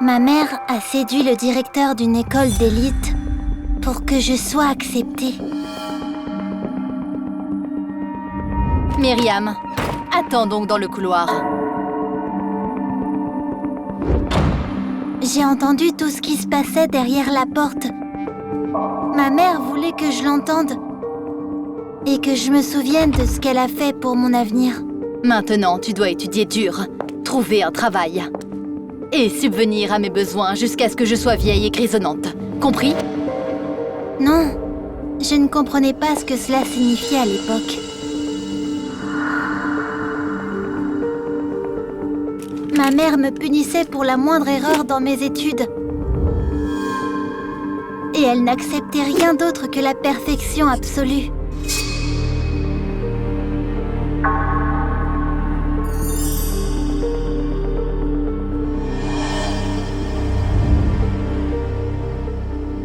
Ma mère a séduit le directeur d'une école d'élite pour que je sois acceptée. Myriam, attends donc dans le couloir. J'ai entendu tout ce qui se passait derrière la porte. Ma mère voulait que je l'entende et que je me souvienne de ce qu'elle a fait pour mon avenir. Maintenant, tu dois étudier dur, trouver un travail et subvenir à mes besoins jusqu'à ce que je sois vieille et grisonnante. Compris? Non, je ne comprenais pas ce que cela signifiait à l'époque. Ma mère me punissait pour la moindre erreur dans mes études. Et elle n'acceptait rien d'autre que la perfection absolue.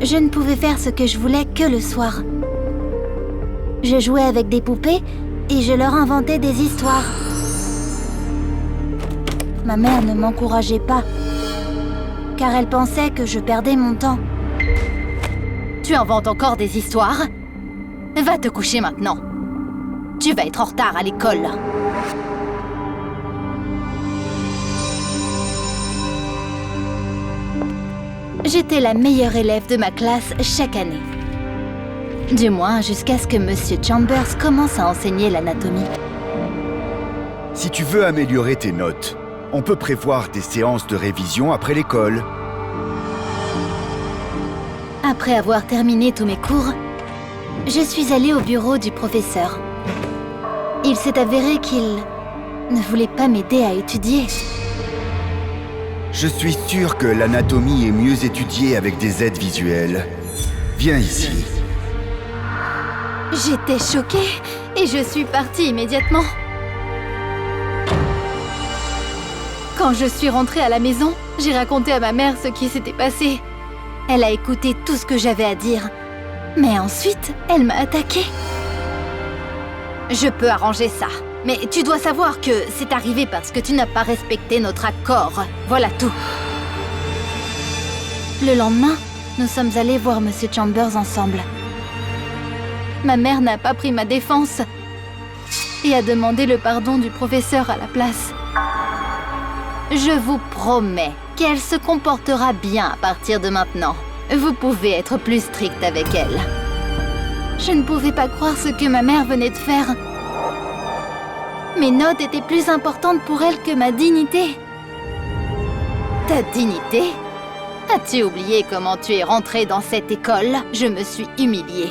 Je ne pouvais faire ce que je voulais que le soir. Je jouais avec des poupées et je leur inventais des histoires. Ma mère ne m'encourageait pas, car elle pensait que je perdais mon temps. Tu inventes encore des histoires? Va te coucher maintenant. Tu vas être en retard à l'école. J'étais la meilleure élève de ma classe chaque année. Du moins, jusqu'à ce que Monsieur Chambers commence à enseigner l'anatomie. Si tu veux améliorer tes notes, on peut prévoir des séances de révision après l'école. Après avoir terminé tous mes cours, je suis allée au bureau du professeur. Il s'est avéré qu'il ne voulait pas m'aider à étudier. Je suis sûr que l'anatomie est mieux étudiée avec des aides visuelles. Viens ici. J'étais choquée et je suis partie immédiatement. Quand je suis rentrée à la maison, j'ai raconté à ma mère ce qui s'était passé. Elle a écouté tout ce que j'avais à dire. Mais ensuite, elle m'a attaquée. Je peux arranger ça. Mais tu dois savoir que c'est arrivé parce que tu n'as pas respecté notre accord. Voilà tout. Le lendemain, nous sommes allés voir Monsieur Chambers ensemble. Ma mère n'a pas pris ma défense et a demandé le pardon du professeur à la place. Je vous promets qu'elle se comportera bien à partir de maintenant. Vous pouvez être plus strict avec elle. Je ne pouvais pas croire ce que ma mère venait de faire. Mes notes étaient plus importantes pour elle que ma dignité. Ta dignité? As-tu oublié comment tu es rentrée dans cette école? Je me suis humiliée.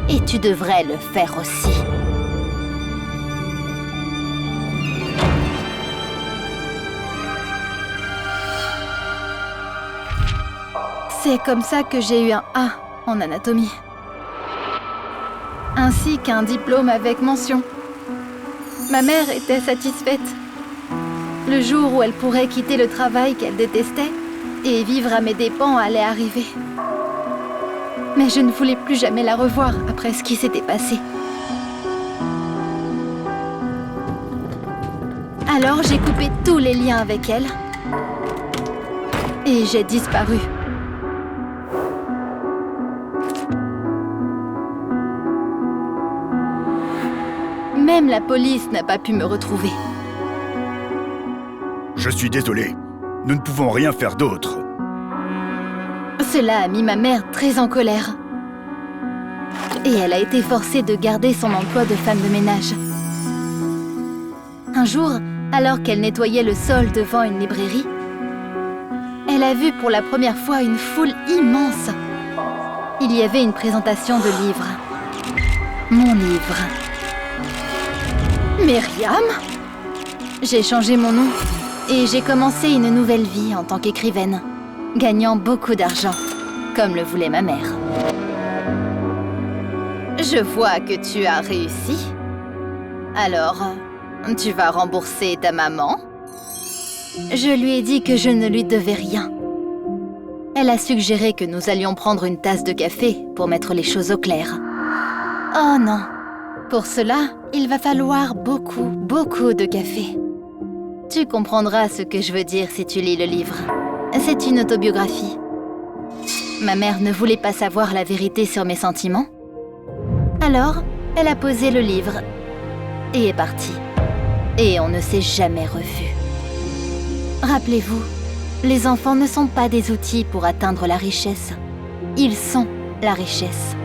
Et tu devrais le faire aussi. C'est comme ça que j'ai eu un A en anatomie. Ainsi qu'un diplôme avec mention. Ma mère était satisfaite. Le jour où elle pourrait quitter le travail qu'elle détestait et vivre à mes dépens allait arriver. Mais je ne voulais plus jamais la revoir après ce qui s'était passé. Alors j'ai coupé tous les liens avec elle et j'ai disparu. Même la police n'a pas pu me retrouver. Je suis désolé. Nous ne pouvons rien faire d'autre. Cela a mis ma mère très en colère. Et elle a été forcée de garder son emploi de femme de ménage. Un jour, alors qu'elle nettoyait le sol devant une librairie, elle a vu pour la première fois une foule immense. Il y avait une présentation de livres. Mon livre. Myriam? J'ai changé mon nom et j'ai commencé une nouvelle vie en tant qu'écrivaine, gagnant beaucoup d'argent, comme le voulait ma mère. Je vois que tu as réussi. Alors, tu vas rembourser ta maman? Je lui ai dit que je ne lui devais rien. Elle a suggéré que nous allions prendre une tasse de café pour mettre les choses au clair. Oh non! Pour cela, il va falloir beaucoup de café. Tu comprendras ce que je veux dire si tu lis le livre. C'est une autobiographie. Ma mère ne voulait pas savoir la vérité sur mes sentiments. Alors, elle a posé le livre et est partie. Et on ne s'est jamais revu. Rappelez-vous, les enfants ne sont pas des outils pour atteindre la richesse. Ils sont la richesse.